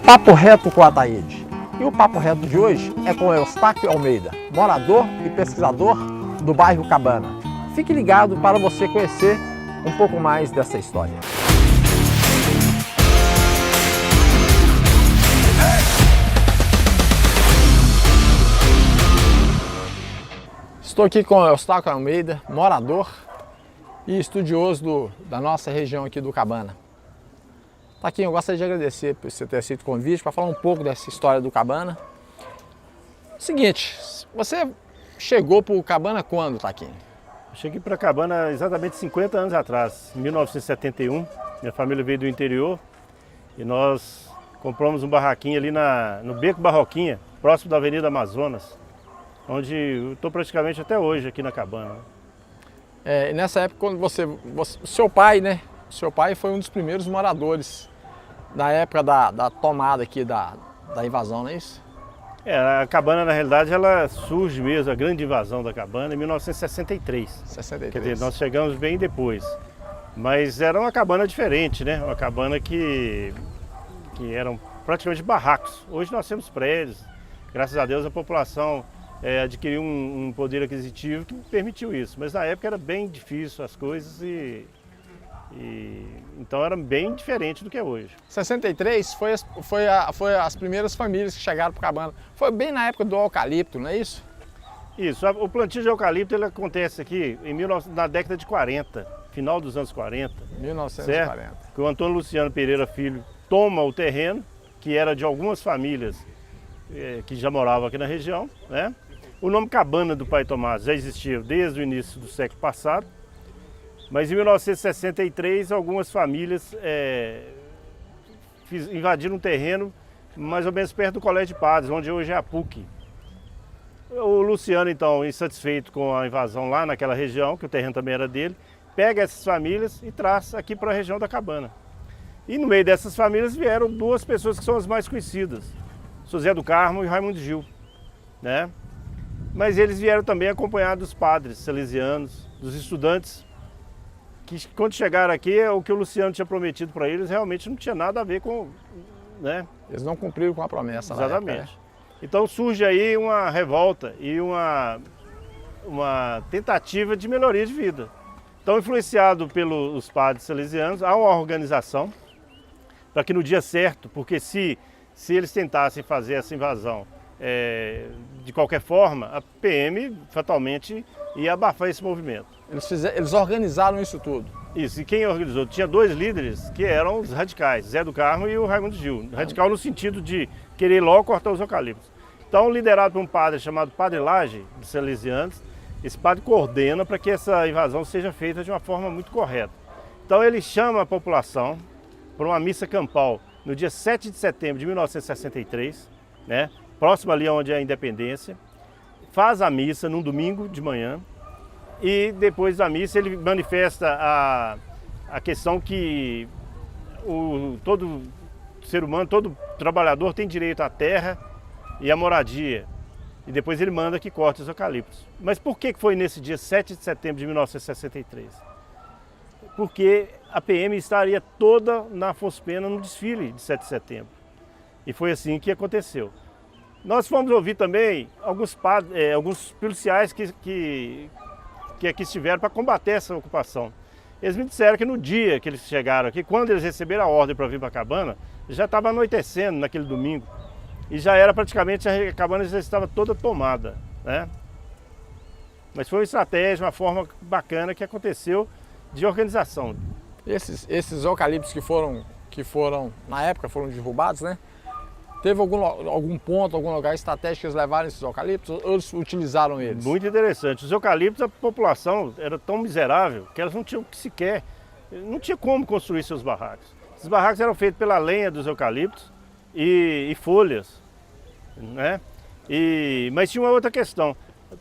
Papo reto com o Ataíde. E o papo reto de hoje é com Eustáquio Almeida, morador e pesquisador do bairro Cabana. Fique ligado para você conhecer um pouco mais dessa história. Estou aqui com o Eustáquio Almeida, morador e estudioso da nossa região aqui do Cabana. Taquinho, eu gostaria de agradecer por você ter aceito o convite para falar um pouco dessa história do Cabana. Seguinte, você chegou para o Cabana quando, Taquinho? Eu cheguei para Cabana exatamente 50 anos atrás, em 1971. Minha família veio do interior e nós compramos um barraquinho ali no Beco Barroquinha, próximo da Avenida Amazonas, onde eu estou praticamente até hoje aqui na Cabana. E nessa época, quando seu pai, né? Seu pai foi um dos primeiros moradores da época da tomada aqui, da invasão, não é isso? A Cabana, na realidade, ela surge mesmo, a grande invasão da Cabana, em 1963. 63. Quer dizer, nós chegamos bem depois. Mas era uma cabana diferente, né? Uma cabana que eram praticamente barracos. Hoje nós temos prédios. Graças a Deus a população adquiriu um poder aquisitivo que permitiu isso. Mas na época era bem difícil as coisas então era bem diferente do que é hoje. 63 foi as primeiras famílias que chegaram para o Cabana. Foi bem na época do eucalipto, não é isso? Isso, o plantio de eucalipto ele acontece aqui na década de 40, final dos anos 40. 1940. Certo? Que o Antônio Luciano Pereira Filho toma o terreno, que era de algumas famílias que já moravam aqui na região, né? O nome Cabana do pai Tomás já existia desde o início do século passado. Mas em 1963, algumas famílias invadiram um terreno mais ou menos perto do Colégio de Padres, onde hoje é a PUC. O Luciano, então, insatisfeito com a invasão lá naquela região, que o terreno também era dele, pega essas famílias e traz aqui para a região da Cabana. E no meio dessas famílias vieram duas pessoas que são as mais conhecidas, José do Carmo e Raimundo Gil, né? Mas eles vieram também acompanhados dos padres salesianos, dos estudantes, que quando chegaram aqui, o que o Luciano tinha prometido para eles realmente não tinha nada a ver com, né? Eles não cumpriram com a promessa. Exatamente. Na época, né? Então surge aí uma revolta e uma tentativa de melhoria de vida. Então, influenciado pelos padres salesianos, há uma organização para que no dia certo, porque se eles tentassem fazer essa invasão de qualquer forma, a PM fatalmente ia abafar esse movimento. Eles organizaram isso tudo. Isso, e quem organizou? Tinha dois líderes que eram os radicais, Zé do Carmo e o Raimundo Gil. Radical no sentido de querer logo cortar os eucaliptos. Então, liderado por um padre chamado Padre Lage, dos Salesianos, esse padre coordena para que essa invasão seja feita de uma forma muito correta. Então, ele chama a população para uma missa campal no dia 7 de setembro de 1963, né, próximo ali onde é a Independência, faz a missa num domingo de manhã, e depois da missa ele manifesta a questão que todo ser humano, todo trabalhador tem direito à terra e à moradia. E depois ele manda que corte os eucaliptos. Mas por que foi nesse dia 7 de setembro de 1963? Porque a PM estaria toda na Afonso Pena no desfile de 7 de setembro. E foi assim que aconteceu. Nós fomos ouvir também alguns policiais que aqui estiveram para combater essa ocupação. Eles me disseram que no dia que eles chegaram aqui, quando eles receberam a ordem para vir para a Cabana, já estava anoitecendo naquele domingo. E já era praticamente, a Cabana já estava toda tomada, né? Mas foi uma estratégia, uma forma bacana que aconteceu de organização. Esses eucaliptos que foram, na época, foram derrubados, né? Teve algum ponto, algum lugar estratégico que eles levaram esses eucaliptos ou eles utilizaram eles? Muito interessante. Os eucaliptos, a população era tão miserável que elas não tinham sequer, não tinha como construir seus barracos. Esses barracos eram feitos pela lenha dos eucaliptos e folhas, né? Mas tinha uma outra questão.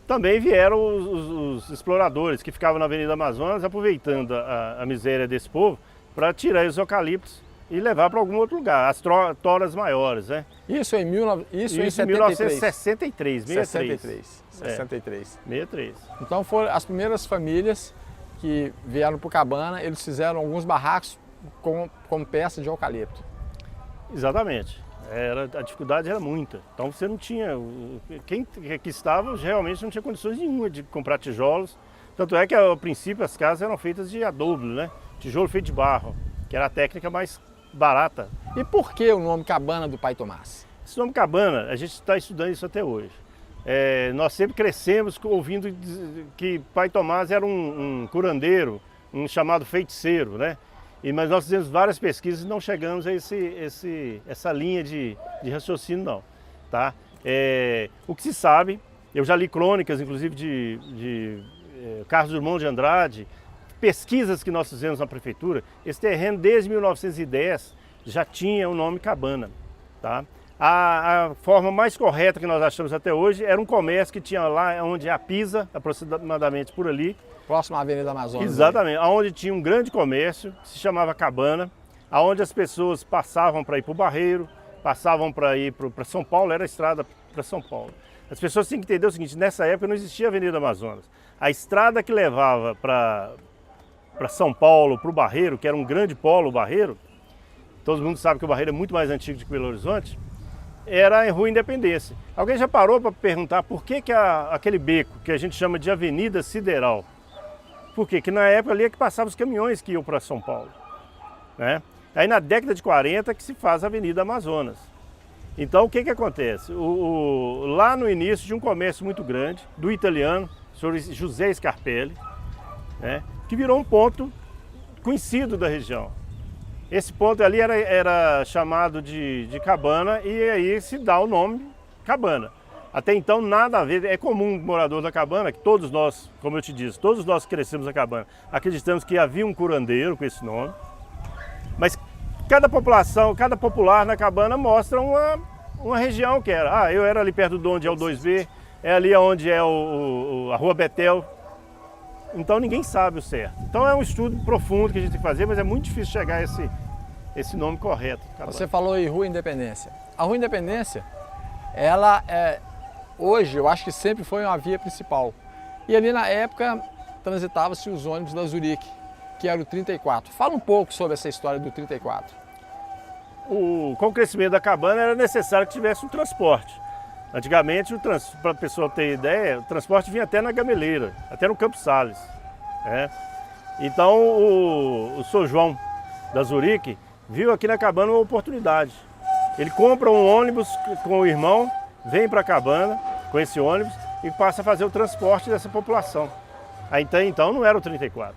Também vieram os exploradores que ficavam na Avenida Amazonas aproveitando a miséria desse povo para tirar os eucaliptos e levar para algum outro lugar, as toras maiores, né? Isso em 1963, 63. Então foram as primeiras famílias que vieram para o Cabana, eles fizeram alguns barracos com peça de eucalipto. Exatamente. A dificuldade era muita. Então você não tinha. Quem aqui estava realmente não tinha condições nenhuma de comprar tijolos. Tanto é que, ao princípio, as casas eram feitas de adobe, né? Tijolo feito de barro, que era a técnica mais barata. E por que o nome Cabana do Pai Tomás? Esse nome Cabana, a gente está estudando isso até hoje. Nós sempre crescemos ouvindo que Pai Tomás era um curandeiro, um chamado feiticeiro, né? Mas nós fizemos várias pesquisas e não chegamos a essa linha de raciocínio, não. Tá? O que se sabe, eu já li crônicas, inclusive, de Carlos Drummond de Andrade, pesquisas que nós fizemos na prefeitura, esse terreno desde 1910 já tinha o nome Cabana. Tá? A forma mais correta que nós achamos até hoje era um comércio que tinha lá onde é a Pisa, aproximadamente por ali. Próximo à Avenida Amazonas. Exatamente, onde tinha um grande comércio, que se chamava Cabana, onde as pessoas passavam para ir para o Barreiro, passavam para ir para São Paulo, era a estrada para São Paulo. As pessoas têm que entender o seguinte, nessa época não existia a Avenida Amazonas. A estrada que levava para São Paulo, para o Barreiro, que era um grande polo, o Barreiro, todo mundo sabe que o Barreiro é muito mais antigo do que Belo Horizonte, era em Rua Independência. Alguém já parou para perguntar por que aquele beco, que a gente chama de Avenida Sideral, por quê? Porque na época ali é que passavam os caminhões que iam para São Paulo. Né? Aí na década de 40 que se faz a Avenida Amazonas. Então o que acontece? Lá no início de um comércio muito grande, do italiano, o senhor José Scarpelli, né? Que virou um ponto conhecido da região. Esse ponto ali era chamado de Cabana e aí se dá o nome Cabana. Até então nada a ver, é comum morador da Cabana, que todos nós, como eu te disse, todos nós que crescemos na Cabana, acreditamos que havia um curandeiro com esse nome, mas cada população, cada popular na Cabana mostra uma região que era. Eu era ali perto de onde é o 2B, é ali onde é a Rua Betel, então ninguém sabe o certo. Então é um estudo profundo que a gente tem que fazer, mas é muito difícil chegar a esse nome correto. Cabana. Você falou em Rua Independência. A Rua Independência, ela hoje eu acho que sempre foi uma via principal. E ali na época transitava-se os ônibus da Zurique, que era o 34. Fala um pouco sobre essa história do 34. Com o crescimento da Cabana era necessário que tivesse um transporte. Antigamente, para a pessoa ter ideia, o transporte vinha até na Gameleira, até no Campos Sales. Né? Então o Sr. João da Zurique viu aqui na Cabana uma oportunidade. Ele compra um ônibus com o irmão, vem para a Cabana com esse ônibus e passa a fazer o transporte dessa população. Aí então não era o 34,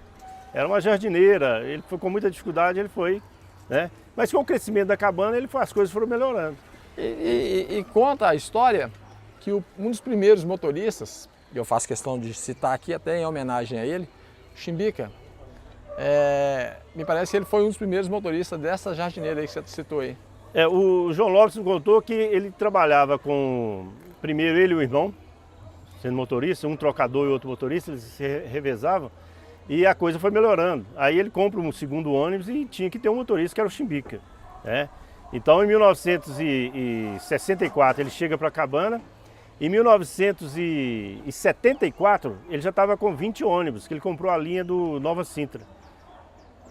era uma jardineira, ele foi com muita dificuldade, ele foi, né? Mas com o crescimento da Cabana as coisas foram melhorando. E conta a história que um dos primeiros motoristas, eu faço questão de citar aqui até em homenagem a ele, Chimbica, me parece que ele foi um dos primeiros motoristas dessa jardineira aí que você citou aí. O João Lopes me contou que ele trabalhava primeiro ele e o irmão, sendo motorista, um trocador e outro motorista, eles se revezavam e a coisa foi melhorando. Aí ele compra um segundo ônibus e tinha que ter um motorista que era o Chimbica. Né? Então em 1964 ele chega para Cabana, em 1974 ele já estava com 20 ônibus, que ele comprou a linha do Nova Sintra.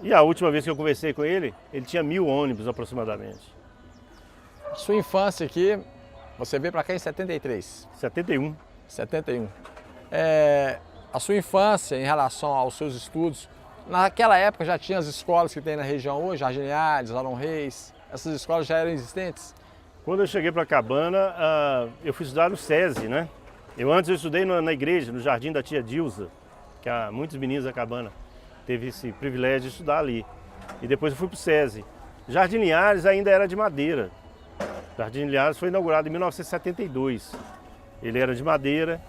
E a última vez que eu conversei com ele tinha 1000 ônibus aproximadamente. Sua infância aqui, você veio para cá em 73? 71. 71. A sua infância em relação aos seus estudos, naquela época já tinha as escolas que tem na região hoje, Jardim Linhares, Arão Reis, essas escolas já eram existentes? Quando eu cheguei para Cabana, eu fui estudar no SESI, né? Antes eu estudei na igreja, no Jardim da Tia Dilza, que há muitos meninos da Cabana teve esse privilégio de estudar ali. E depois eu fui para o SESI. Jardim Linhares ainda era de madeira. Jardim Linhares foi inaugurado em 1972. Ele era de madeira,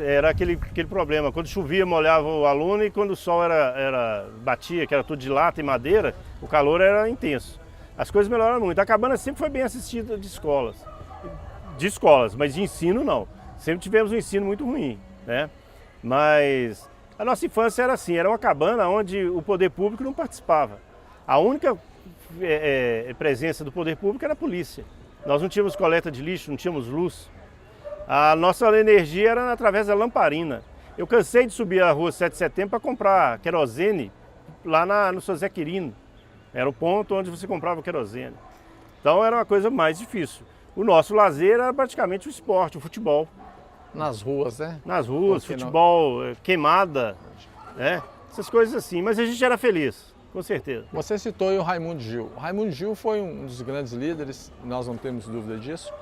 era aquele problema, quando chovia molhava o aluno e quando o sol batia, que era tudo de lata e madeira, o calor era intenso. As coisas melhoraram muito. A Cabana sempre foi bem assistida de escolas, mas de ensino não. Sempre tivemos um ensino muito ruim, né? Mas a nossa infância era assim, era uma cabana onde o poder público não participava. A única presença do poder público era a polícia. Nós não tínhamos coleta de lixo, não tínhamos luz. A nossa energia era através da lamparina. Eu cansei de subir a rua 7 de setembro para comprar querosene lá no Sr. Zé Quirino. Era o ponto onde você comprava querosene. Então era uma coisa mais difícil. O nosso lazer era praticamente o esporte, o futebol. Nas ruas, né? Nas ruas, Porque futebol, queimada, né? Essas coisas assim. Mas a gente era feliz, com certeza. Você citou aí o Raimundo Gil. O Raimundo Gil foi um dos grandes líderes, nós não temos dúvida disso.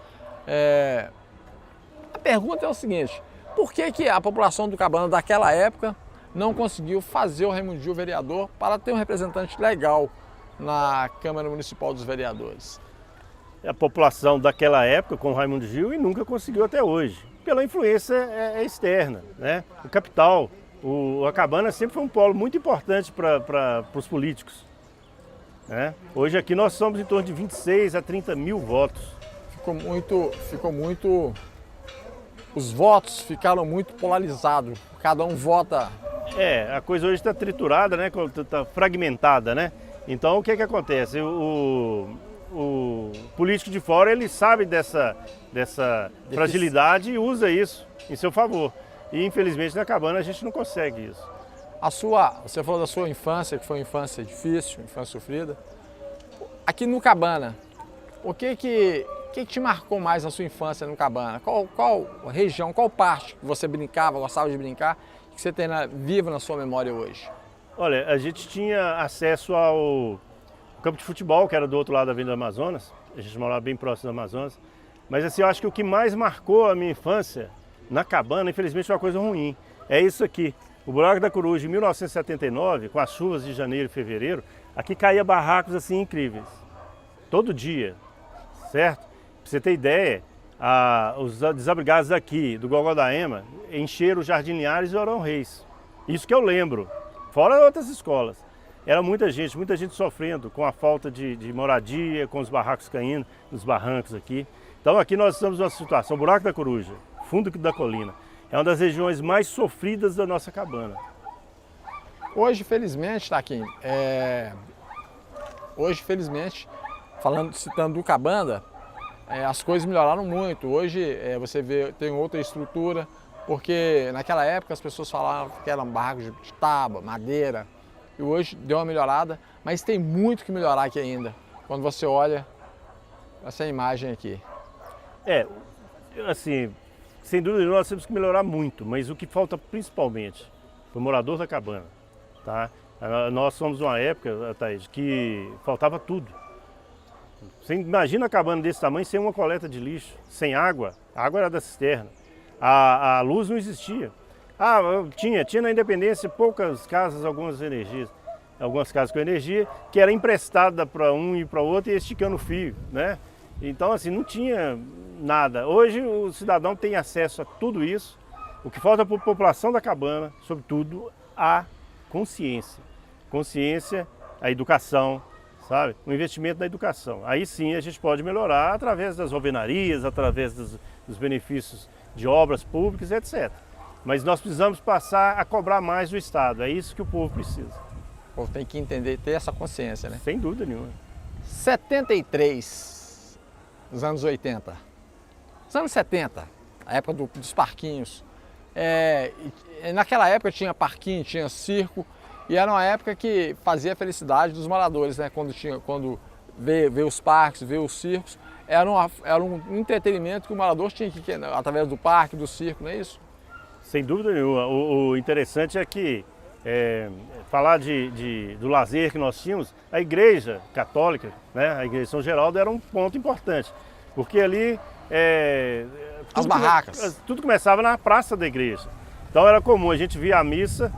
A pergunta é o seguinte, por que a população do Cabana daquela época não conseguiu fazer o Raimundo Gil vereador para ter um representante legal na Câmara Municipal dos Vereadores? A população daquela época com o Raimundo Gil e nunca conseguiu até hoje, pela influência externa, né? O capital, a Cabana sempre foi um polo muito importante para os políticos, né? Hoje aqui nós somos em torno de 26 a 30 mil votos. Os votos ficaram muito polarizados, cada um vota. A coisa hoje está triturada, né? Está fragmentada, né? Então o que acontece? O político de fora ele sabe dessa fragilidade e usa isso em seu favor. E infelizmente na Cabana a gente não consegue isso. Você falou da sua infância, que foi uma infância difícil, uma infância sofrida. Aqui no Cabana, o que te marcou mais na sua infância no Cabana? Qual região, qual parte que você brincava, gostava de brincar, que você tem viva na sua memória hoje? Olha, a gente tinha acesso ao campo de futebol, que era do outro lado da Avenida Amazonas. A gente morava bem próximo da Amazonas. Mas assim, eu acho que o que mais marcou a minha infância na Cabana, infelizmente, é uma coisa ruim. É isso aqui. O Buraco da Coruja, em 1979, com as chuvas de janeiro e fevereiro, aqui caía barracos assim incríveis. Todo dia, certo? Pra você ter ideia, os desabrigados aqui do Gogodaema encheram o Jardim Linhares e Orão Reis. Isso que eu lembro, fora outras escolas. Era muita gente sofrendo com a falta de moradia, com os barracos caindo, nos barrancos aqui. Então aqui nós estamos numa situação, Buraco da Coruja, fundo da colina, é uma das regiões mais sofridas da nossa Cabana. Hoje, felizmente, Taquinho, citando do Cabana, as coisas melhoraram muito. Hoje você vê, tem outra estrutura, porque naquela época as pessoas falavam que eram barracos de tábua, madeira, e hoje deu uma melhorada, mas tem muito que melhorar aqui ainda, quando você olha essa imagem aqui. Assim, sem dúvida nós temos que melhorar muito, mas o que falta principalmente para o morador da Cabana, tá? Nós somos uma época, Thaís, que faltava tudo. Você imagina a cabana desse tamanho sem uma coleta de lixo, sem água, a água era da cisterna, a luz não existia. Tinha na Independência poucas casas, algumas casas com energia, que era emprestada para um e para o outro e esticando o fio, né? Então assim, não tinha nada. Hoje o cidadão tem acesso a tudo isso. O que falta para a população da Cabana, sobretudo, a consciência. Consciência, a educação, sabe? O investimento na educação. Aí sim a gente pode melhorar através das alvenarias, através dos benefícios de obras públicas, etc. Mas nós precisamos passar a cobrar mais do Estado, é isso que o povo precisa. O povo tem que entender, ter essa consciência, né? Sem dúvida nenhuma. 73, os anos 80, os anos 70, a época dos parquinhos. Naquela época tinha parquinho, tinha circo, e era uma época que fazia a felicidade dos moradores, né? Quando ver os parques, ver os circos, era um entretenimento que o morador tinha que através do parque, do circo, não é isso? Sem dúvida nenhuma. O interessante é que, falar do lazer que nós tínhamos, a igreja católica, né, a igreja de São Geraldo era um ponto importante, porque ali as barracas. Tudo começava na praça da igreja. Então era comum, a gente via a missa,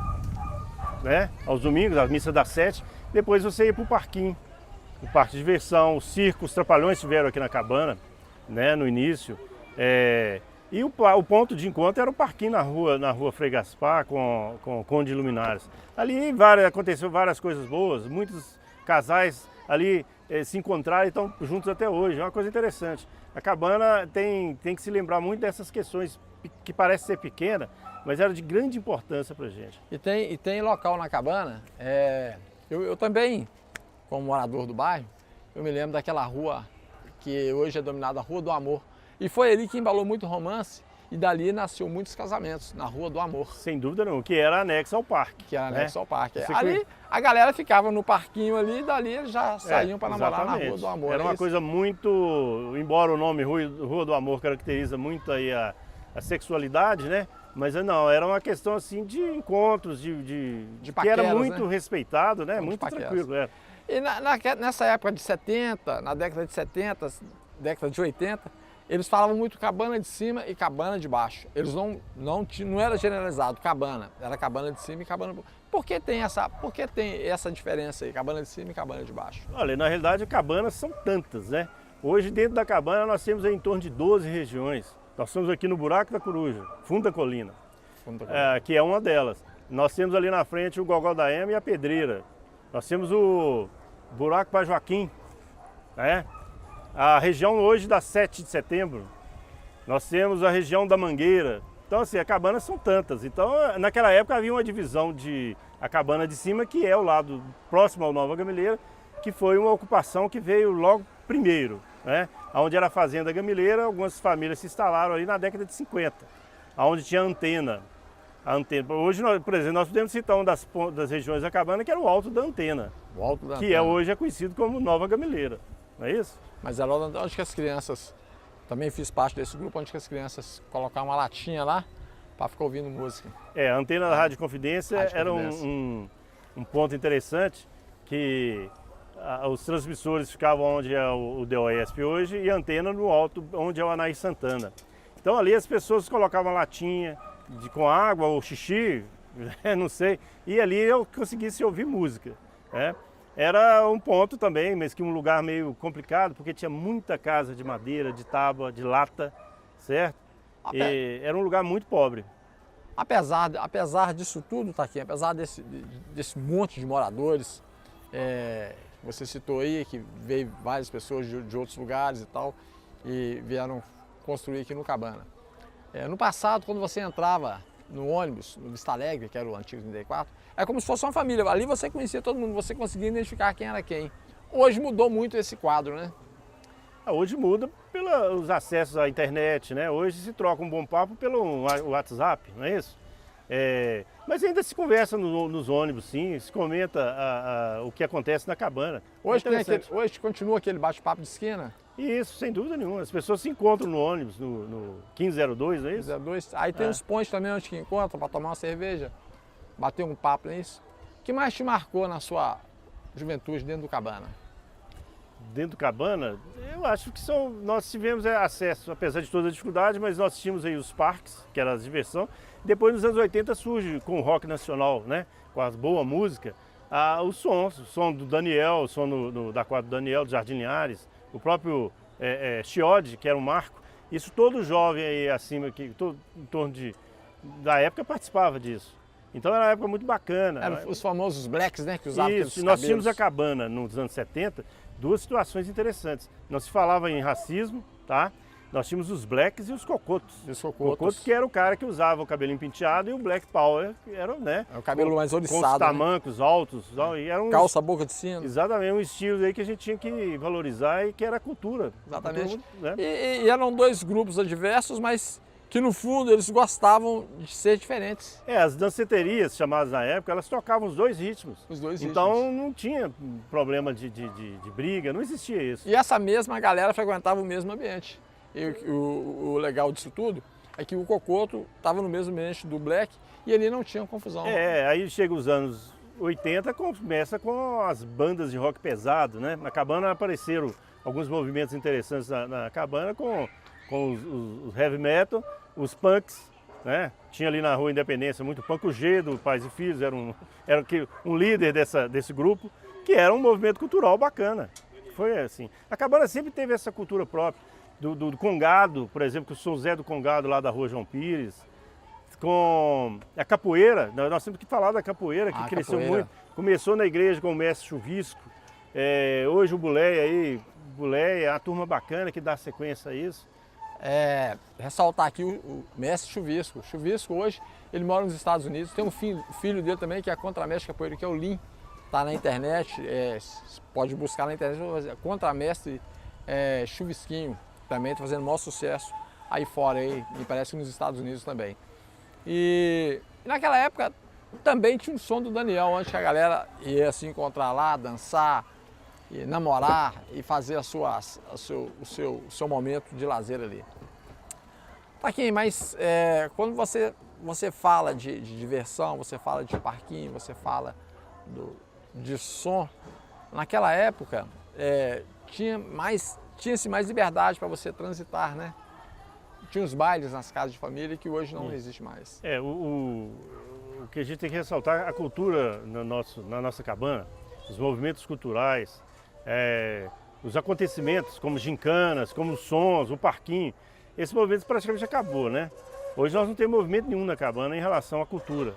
né, aos domingos, a missa das 7, depois você ia para o parquinho, o parque de diversão, o circo, os Trapalhões estiveram aqui na Cabana, né, no início. E o ponto de encontro era o parquinho na rua Frei Gaspar com o Conde de Luminares. Ali aconteceu várias coisas boas, muitos casais ali se encontraram e estão juntos até hoje, é uma coisa interessante. A Cabana tem que se lembrar muito dessas questões que parecem ser pequenas, mas era de grande importância para a gente. E tem local na Cabana, eu também, como morador do bairro, eu me lembro daquela rua que hoje é denominada Rua do Amor. E foi ali que embalou muito romance e dali nasceu muitos casamentos, na Rua do Amor, Sem dúvida não, que era anexo ao parque. que era né? anexo ao parque. Você Ali a galera ficava no parquinho ali, e dali eles já saíam para namorar na exatamente. Rua do Amor. Era é uma isso? coisa muito, embora o nome Rua do Amor caracteriza muito aí a sexualidade, né? Mas não, era uma questão assim de encontros, de que era paqueras, muito né? respeitado, né? De Muito paqueras. tranquilo. Era. E nessa época de 70, na década de 70, década de 80, eles falavam muito cabana de cima e cabana de baixo. Eles não era generalizado, cabana. Era cabana de cima e cabana de baixo. Por que tem essa diferença aí, cabana de cima e cabana de baixo? Olha, na realidade, cabanas são tantas, né? Hoje, dentro da cabana, nós temos aí em torno de 12 regiões. Nós estamos aqui no Buraco da Coruja, fundo da colina, que é uma delas. Nós temos ali na frente o Gogó da Ema e a Pedreira. Nós temos o Buraco para Joaquim, né? A região hoje da 7 de setembro. Nós temos a região da Mangueira. Então, assim, as cabanas são tantas. Então, naquela época havia uma divisão de a cabana de cima, que é o lado próximo ao Nova Gamileira, que foi uma ocupação que veio logo primeiro, né? Onde era a Fazenda Gamileira, algumas famílias se instalaram ali na década de 50, onde tinha antena. A antena. Hoje, por exemplo, nós podemos citar uma das regiões da cabana, que era o Alto da Antena, O Alto da que Antena. hoje é conhecido como Nova Gamileira, não é isso? Mas era onde que as crianças, também fiz parte desse grupo, onde que as crianças colocavam uma latinha lá para ficar ouvindo música. A antena da Rádio Confidência Rádio era Confidência. um ponto interessante, que os transmissores ficavam onde é o DOESP hoje e a antena no alto, onde é o Anaí Santana. Então ali as pessoas colocavam latinha com água ou xixi, não sei, e ali eu conseguisse ouvir música, né? Era um ponto também, mas que um lugar meio complicado, porque tinha muita casa de madeira, de tábua, de lata, certo? E era um lugar muito pobre. Apesar disso tudo, Taquinho, apesar desse monte de moradores, você citou aí que veio várias pessoas de outros lugares e tal, e vieram construir aqui no Cabana. No passado, quando você entrava no ônibus, no Vista Alegre, que era o antigo 34, é como se fosse uma família. Ali você conhecia todo mundo, você conseguia identificar quem era quem. Hoje mudou muito esse quadro, né? Hoje muda pelos acessos à internet, né? Hoje se troca um bom papo pelo WhatsApp, não é isso? Mas ainda se conversa nos ônibus, sim, se comenta o que acontece na cabana. Hoje continua aquele bate-papo de esquina? Isso, sem dúvida nenhuma. As pessoas se encontram no ônibus, no 1502, não é isso? 1502. Aí tem uns pontos também onde que encontram para tomar uma cerveja, bater um papo, não é isso? O que mais te marcou na sua juventude dentro do Cabana? Dentro do Cabana, eu acho que nós tivemos acesso, apesar de toda a dificuldade, mas nós tínhamos aí os parques, que era a diversão. Depois, nos anos 80, surge com o rock nacional, né? Com a boa música, o som do Daniel, o som da quadra do Daniel, do Jardim Linhares, o próprio Chiodi, que era um marco. Isso todo jovem aí acima, em torno da época, participava disso. Então era uma época muito bacana. Eram os famosos blacks, né? Que usavam aqueles Isso, nós cabelos. tínhamos a cabana nos anos 70, duas situações interessantes. Não se falava em racismo, tá? Nós tínhamos os blacks e os cocotos. Os cocotos. Que era o cara que usava o cabelinho penteado, e o black power, que era, né? É o cabelo mais com os oriçado, né? tamancos altos. E era Calça, boca de sino. Exatamente, um estilo aí que a gente tinha que valorizar e que era a cultura. Exatamente. Né? E eram dois grupos adversos, mas que no fundo eles gostavam de ser diferentes. As danceterias, chamadas na época, elas tocavam os dois ritmos. Os dois então ritmos. não tinha problema de briga, não existia isso. E essa mesma galera frequentava o mesmo ambiente. E o legal disso tudo é que o cocoto estava no mesmo ambiente do black e ali não tinha confusão. Aí chega os anos 80, começa com as bandas de rock pesado, né? Na cabana apareceram alguns movimentos interessantes na cabana com os heavy metal, os punks, né? Tinha ali na Rua Independência muito punk, o G do Pais e Filhos era um líder desse grupo, que era um movimento cultural bacana. Foi assim. A cabana sempre teve essa cultura própria. Do Congado, por exemplo, que o São Zé do Congado lá da Rua João Pires, com a capoeira, nós temos que falar da capoeira, que cresceu muito. Começou na igreja com o mestre Chuvisco, hoje o Buleia é uma turma bacana que dá sequência a isso. Ressaltar aqui o mestre Chuvisco. Chuvisco hoje, ele mora nos Estados Unidos, tem um filho dele também que é contramestre capoeira, que é o Lin, tá na internet, pode buscar na internet, contramestre Chuvisquinho. Também está fazendo o maior sucesso aí fora, aí, me parece que nos Estados Unidos também. E naquela época também tinha um som do Daniel, onde a galera ia se encontrar lá, dançar, e namorar e fazer o seu momento de lazer ali. Taquinho, mas quando você fala de diversão, você fala de parquinho, você fala de som, naquela época tinha-se mais liberdade para você transitar, né? Tinha os bailes nas casas de família que hoje não existe mais. O que a gente tem que ressaltar, a cultura na nossa cabana, os movimentos culturais, os acontecimentos como gincanas, como os sons, o parquinho, esse movimento praticamente acabou, né? Hoje nós não temos movimento nenhum na cabana em relação à cultura.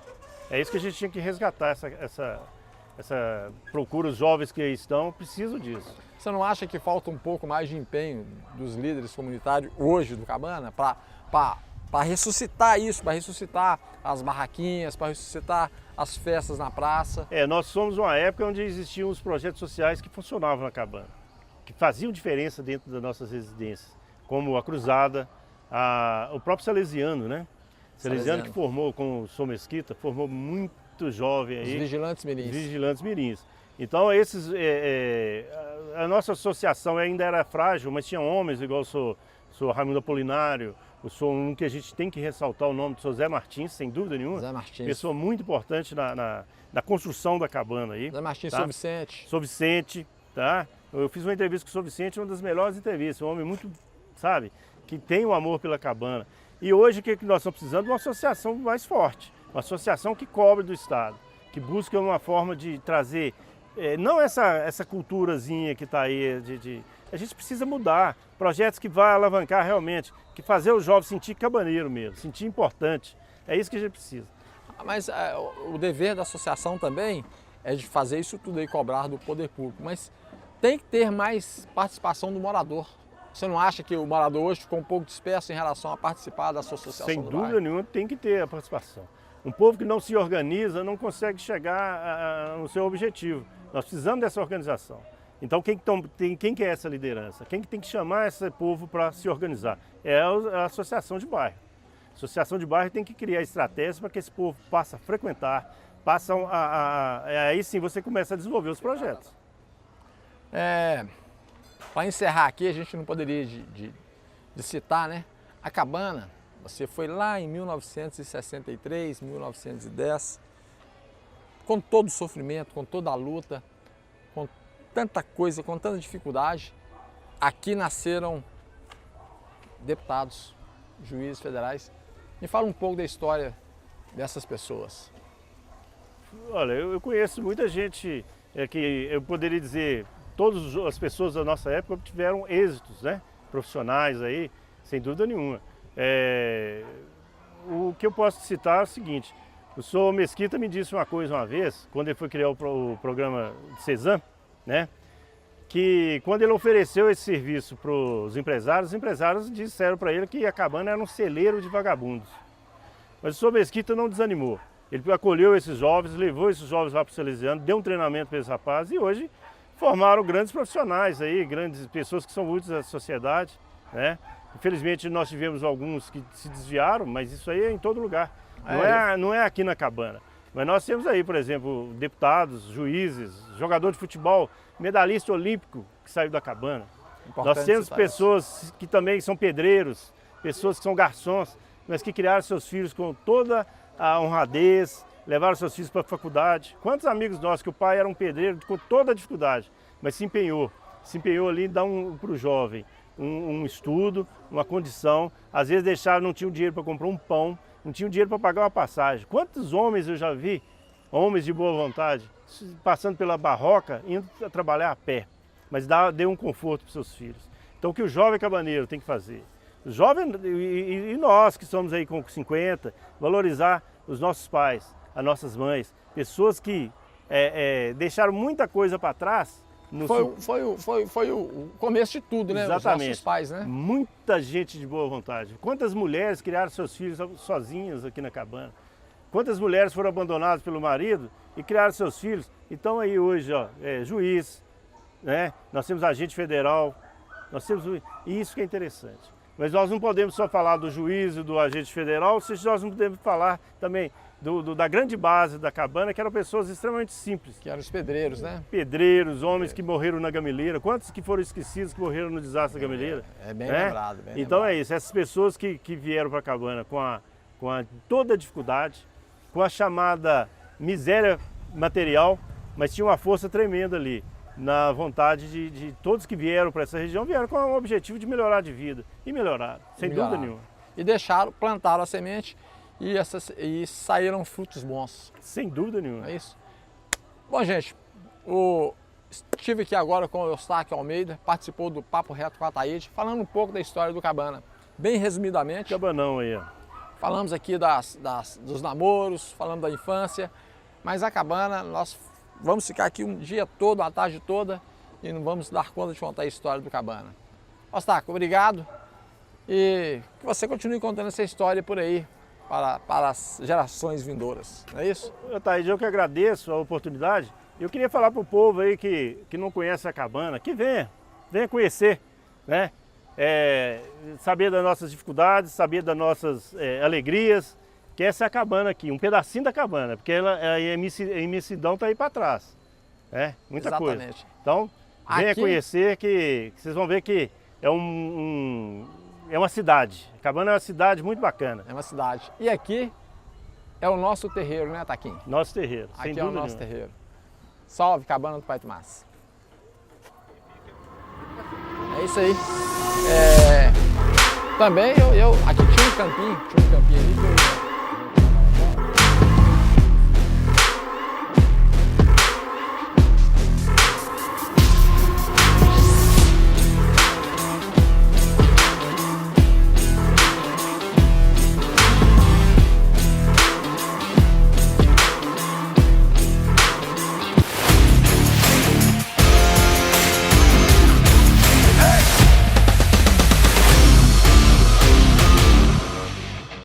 É isso que a gente tinha que resgatar, essa procura, os jovens que aí estão precisam disso. Você não acha que falta um pouco mais de empenho dos líderes comunitários hoje do Cabana para ressuscitar isso, para ressuscitar as barraquinhas, para ressuscitar as festas na praça? Nós somos uma época onde existiam os projetos sociais que funcionavam na cabana, que faziam diferença dentro das nossas residências, como a Cruzada, o próprio Salesiano, né? Salesiano que formou com o São Mesquita, formou muito jovem aí. Os Vigilantes Mirins. Vigilantes Mirins. Então a nossa associação ainda era frágil, mas tinha homens, igual o sou Raimundo Apolinário, sou um que a gente tem que ressaltar o nome do Sr. Zé Martins, sem dúvida nenhuma. Zé Martins. Pessoa muito importante na construção da cabana aí. Zé Martins, tá? São Vicente. São Vicente, tá? Eu fiz uma entrevista com o São Vicente, uma das melhores entrevistas, um homem muito, sabe, que tem um amor pela cabana. E hoje o que nós estamos precisando? De uma associação mais forte, uma associação que cobre do Estado, que busca uma forma de trazer, não essa culturazinha que está aí, a gente precisa mudar, projetos que vão alavancar realmente, que fazer o jovem sentir cabaneiro mesmo, sentir importante, é isso que a gente precisa. Mas o dever da associação também é de fazer isso tudo aí, cobrar do poder público, mas tem que ter mais participação do morador. Você não acha que o morador hoje ficou um pouco disperso em relação a participar da sua associação? Sem dúvida nenhuma, tem que ter a participação. Um povo que não se organiza não consegue chegar no seu objetivo. Nós precisamos dessa organização. Então quem que é essa liderança? Quem que tem que chamar esse povo para se organizar? É a associação de bairro. A associação de bairro tem que criar estratégias para que esse povo passe a frequentar, aí sim você começa a desenvolver os projetos. Para encerrar aqui, a gente não poderia de citar, né? A cabana, você foi lá em 1963, 1910, com todo o sofrimento, com toda a luta, com tanta coisa, com tanta dificuldade, aqui nasceram deputados, juízes federais. Me fala um pouco da história dessas pessoas. Olha, eu conheço muita gente que eu poderia dizer, todas as pessoas da nossa época tiveram êxitos, né, profissionais aí, sem dúvida nenhuma. O que eu posso citar é o seguinte, o senhor Mesquita me disse uma coisa uma vez, quando ele foi criar o programa de Cezam, né, que quando ele ofereceu esse serviço para os empresários disseram para ele que a cabana era um celeiro de vagabundos. Mas o senhor Mesquita não desanimou. Ele acolheu esses jovens, levou esses jovens lá para o Salesiano, deu um treinamento para esses rapazes e hoje formaram grandes profissionais aí, grandes pessoas que são úteis à sociedade, né? Infelizmente nós tivemos alguns que se desviaram, mas isso aí é em todo lugar. Não é aqui na cabana. Mas nós temos aí, por exemplo, deputados, juízes, jogador de futebol, medalhista olímpico que saiu da cabana. Nós temos pessoas que também são pedreiros, pessoas que são garçons, mas que criaram seus filhos com toda a honradez, levaram seus filhos para a faculdade. Quantos amigos nossos que o pai era um pedreiro com toda a dificuldade, mas se empenhou ali em dar para o jovem um estudo, uma condição. Às vezes não tinham dinheiro para comprar um pão, não tinham dinheiro para pagar uma passagem. Quantos homens eu já vi, homens de boa vontade, passando pela barroca, indo trabalhar a pé, mas deu um conforto para os seus filhos. Então o que o jovem cabaneiro tem que fazer? O jovem e nós que somos aí com 50, valorizar os nossos pais, as nossas mães, pessoas que deixaram muita coisa para trás. Foi o começo de tudo, né? Exatamente. Os nossos pais, né? Muita gente de boa vontade. Quantas mulheres criaram seus filhos sozinhas aqui na cabana? Quantas mulheres foram abandonadas pelo marido e criaram seus filhos? Então aí hoje, ó, juiz, né? Nós temos agente federal, nós temos isso que é interessante. Mas nós não podemos só falar do juízo do agente federal, nós não podemos falar também da grande base da cabana, que eram pessoas extremamente simples. Que eram os pedreiros, né? Pedreiros, homens que morreram na gameleira. Quantos que foram esquecidos que morreram no desastre da gameleira? É bem lembrado. Bem então lembrado. é isso, essas pessoas que vieram para a cabana com toda a dificuldade, com a chamada miséria material, mas tinha uma força tremenda ali, na vontade de todos que vieram para essa região, vieram com o objetivo de melhorar de vida. E melhoraram, sem dúvida nenhuma. E plantaram a semente e saíram frutos bons. Sem dúvida nenhuma. É isso? Bom, gente, estive aqui agora com o Eustáquio Almeida, participou do Papo Reto com a Ataíde, falando um pouco da história do Cabana. Bem resumidamente. Cabanão aí, ó. Falamos aqui dos namoros, falamos da infância, mas a cabana, nós vamos ficar aqui um dia todo, a tarde toda, e não vamos dar conta de contar a história do Cabana. Eustáquio, obrigado, e que você continue contando essa história por aí, para as gerações vindouras, não é isso? Ataíde, eu que agradeço a oportunidade. Eu queria falar para o povo aí que não conhece a cabana, que venha conhecer, né? Saber das nossas dificuldades, saber das nossas alegrias, que essa é a cabana aqui, um pedacinho da cabana, porque a imensidão está aí para trás, muita Exatamente. coisa. Então, venha Aqui, conhecer que vocês vão ver que é uma cidade. A cabana é uma cidade muito bacana. é uma cidade. E aqui é o nosso terreiro, né, Taquinho? Nosso terreiro, sem Aqui é o dúvida nosso nenhuma. terreiro. Salve, Cabana do Pai Tomás. É isso aí. Também aqui tinha um campinho ali que eu